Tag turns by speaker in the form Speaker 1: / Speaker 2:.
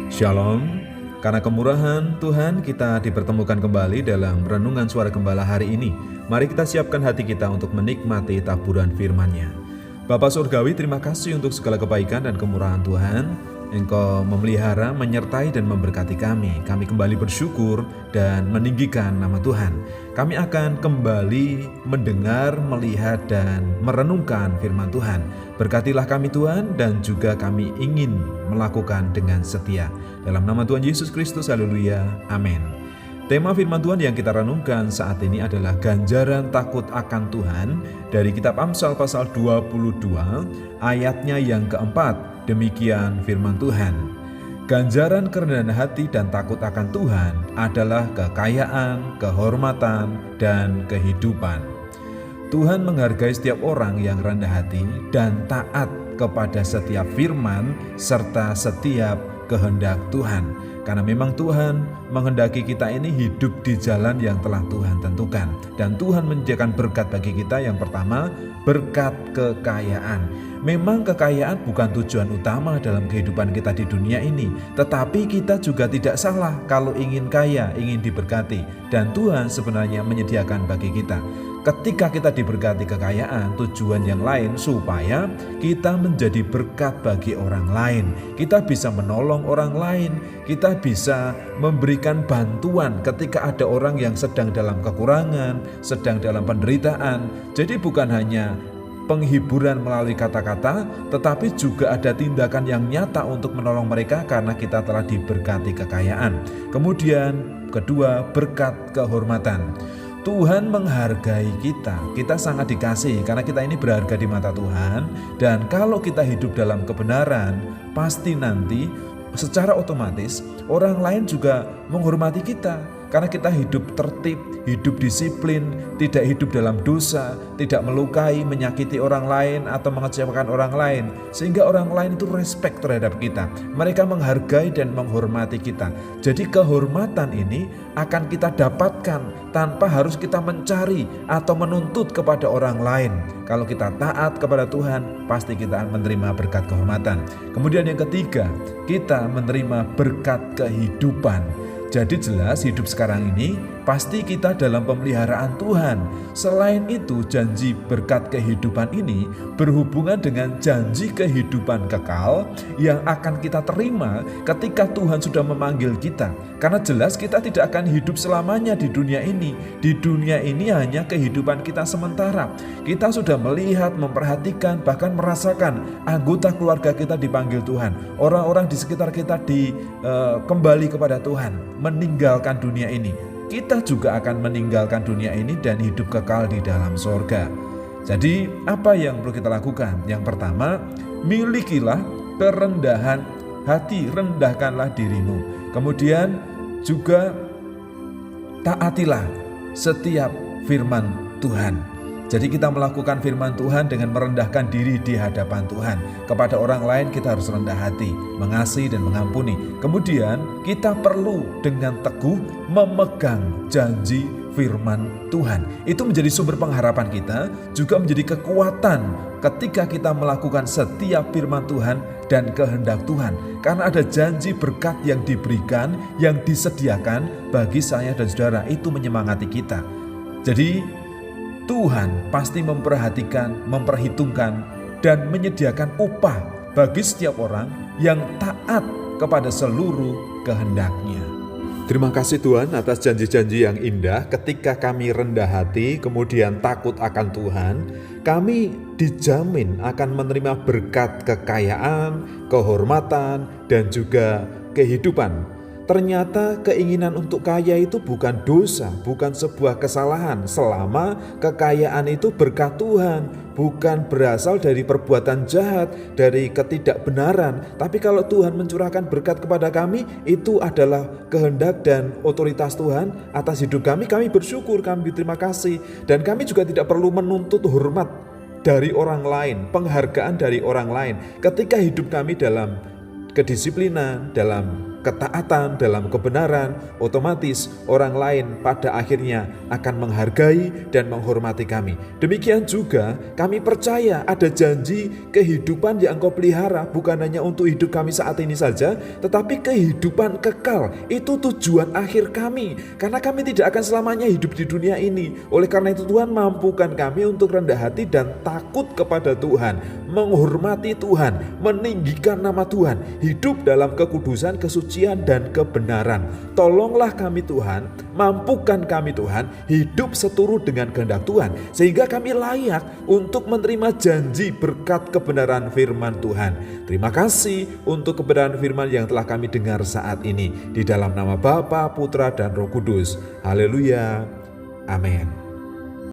Speaker 1: Shalom, karena kemurahan Tuhan kita dipertemukan kembali dalam Renungan Suara Gembala hari ini. Mari kita siapkan hati kita untuk menikmati taburan firman-Nya. Bapa Surgawi, terima kasih untuk segala kebaikan dan kemurahan Tuhan. Engkau memelihara, menyertai dan memberkati kami. Kami kembali bersyukur dan meninggikan nama Tuhan. Kami akan kembali mendengar, melihat dan merenungkan firman Tuhan. Berkatilah kami Tuhan, dan juga kami ingin melakukan dengan setia. Dalam nama Tuhan Yesus Kristus, haleluya, amin. Tema firman Tuhan yang kita renungkan saat ini adalah ganjaran takut akan Tuhan dari kitab Amsal pasal 22 ayatnya yang keempat. Demikian firman Tuhan. Ganjaran kerendahan hati dan takut akan Tuhan adalah kekayaan, kehormatan, dan kehidupan. Tuhan menghargai setiap orang yang rendah hati dan taat kepada setiap firman serta setiap kehendak Tuhan. Karena memang Tuhan menghendaki kita ini hidup di jalan yang telah Tuhan tentukan. Dan Tuhan menyediakan berkat bagi kita. Yang pertama, berkat kekayaan. Memang kekayaan bukan tujuan utama dalam kehidupan kita di dunia ini. Tetapi kita juga tidak salah kalau ingin kaya, ingin diberkati. Dan Tuhan sebenarnya menyediakan bagi kita. Ketika kita diberkati kekayaan, tujuan yang lain supaya kita menjadi berkat bagi orang lain. Kita bisa menolong orang lain, kita bisa memberikan bantuan ketika ada orang yang sedang dalam kekurangan, sedang dalam penderitaan. Jadi bukan hanya penghiburan melalui kata-kata, tetapi juga ada tindakan yang nyata untuk menolong mereka karena kita telah diberkati kekayaan. Kemudian kedua, berkat kehormatan. Tuhan menghargai kita sangat dikasihi karena kita ini berharga di mata Tuhan. Dan kalau kita hidup dalam kebenaran, pasti nanti secara otomatis orang lain juga menghormati kita. Karena kita hidup tertib, hidup disiplin, tidak hidup dalam dosa, tidak melukai, menyakiti orang lain atau mengecewakan orang lain. Sehingga orang lain itu respect terhadap kita. Mereka menghargai dan menghormati kita. Jadi kehormatan ini akan kita dapatkan tanpa harus kita mencari atau menuntut kepada orang lain. Kalau kita taat kepada Tuhan, pasti kita akan menerima berkat kehormatan. Kemudian yang ketiga, kita menerima berkat kehidupan. Jadi jelas hidup sekarang ini pasti kita dalam pemeliharaan Tuhan. Selain itu, janji berkat kehidupan ini berhubungan dengan janji kehidupan kekal yang akan kita terima ketika Tuhan sudah memanggil kita. Karena jelas kita tidak akan hidup selamanya di dunia ini. Di dunia ini hanya kehidupan kita sementara. Kita sudah melihat, memperhatikan, bahkan merasakan anggota keluarga kita dipanggil Tuhan. Orang-orang di sekitar kita kembali kepada Tuhan, meninggalkan dunia ini. Kita juga akan meninggalkan dunia ini dan hidup kekal di dalam sorga. Jadi apa yang perlu kita lakukan? Yang pertama, milikilah kerendahan hati, rendahkanlah dirimu. Kemudian juga taatilah setiap firman Tuhan. Jadi kita melakukan firman Tuhan dengan merendahkan diri di hadapan Tuhan. Kepada orang lain kita harus rendah hati, mengasihi dan mengampuni. Kemudian kita perlu dengan teguh memegang janji firman Tuhan. Itu menjadi sumber pengharapan kita, juga menjadi kekuatan ketika kita melakukan setiap firman Tuhan dan kehendak Tuhan. Karena ada janji berkat yang diberikan, yang disediakan bagi saya dan saudara. Itu menyemangati kita. Jadi Tuhan pasti memperhatikan, memperhitungkan, dan menyediakan upah bagi setiap orang yang taat kepada seluruh kehendak-Nya. Terima kasih Tuhan atas janji-janji yang indah. Ketika kami rendah hati, kemudian takut akan Tuhan, kami dijamin akan menerima berkat kekayaan, kehormatan, dan juga kehidupan. Ternyata keinginan untuk kaya itu bukan dosa, bukan sebuah kesalahan selama kekayaan itu berkat Tuhan, bukan berasal dari perbuatan jahat, dari ketidakbenaran. Tapi kalau Tuhan mencurahkan berkat kepada kami, itu adalah kehendak dan otoritas Tuhan atas hidup kami. Kami bersyukur, kami berterima kasih, dan kami juga tidak perlu menuntut hormat dari orang lain, penghargaan dari orang lain. Ketika hidup kami dalam kedisiplinan, dalam ketaatan dalam kebenaran, otomatis orang lain pada akhirnya akan menghargai dan menghormati kami. Demikian juga kami percaya ada janji kehidupan yang Engkau pelihara bukan hanya untuk hidup kami saat ini saja, tetapi kehidupan kekal. Itu tujuan akhir kami, karena kami tidak akan selamanya hidup di dunia ini. Oleh karena itu Tuhan, mampukan kami untuk rendah hati dan takut kepada Tuhan, menghormati Tuhan, meninggikan nama Tuhan, hidup dalam kekudusan, kesucian, dan kebenaran. Tolonglah kami Tuhan, mampukan kami Tuhan, hidup seturut dengan kehendak Tuhan, sehingga kami layak untuk menerima janji berkat kebenaran firman Tuhan. Terima kasih untuk kebenaran firman yang telah kami dengar saat ini. Di dalam nama Bapa, Putra, dan Roh Kudus. Haleluya. Amin.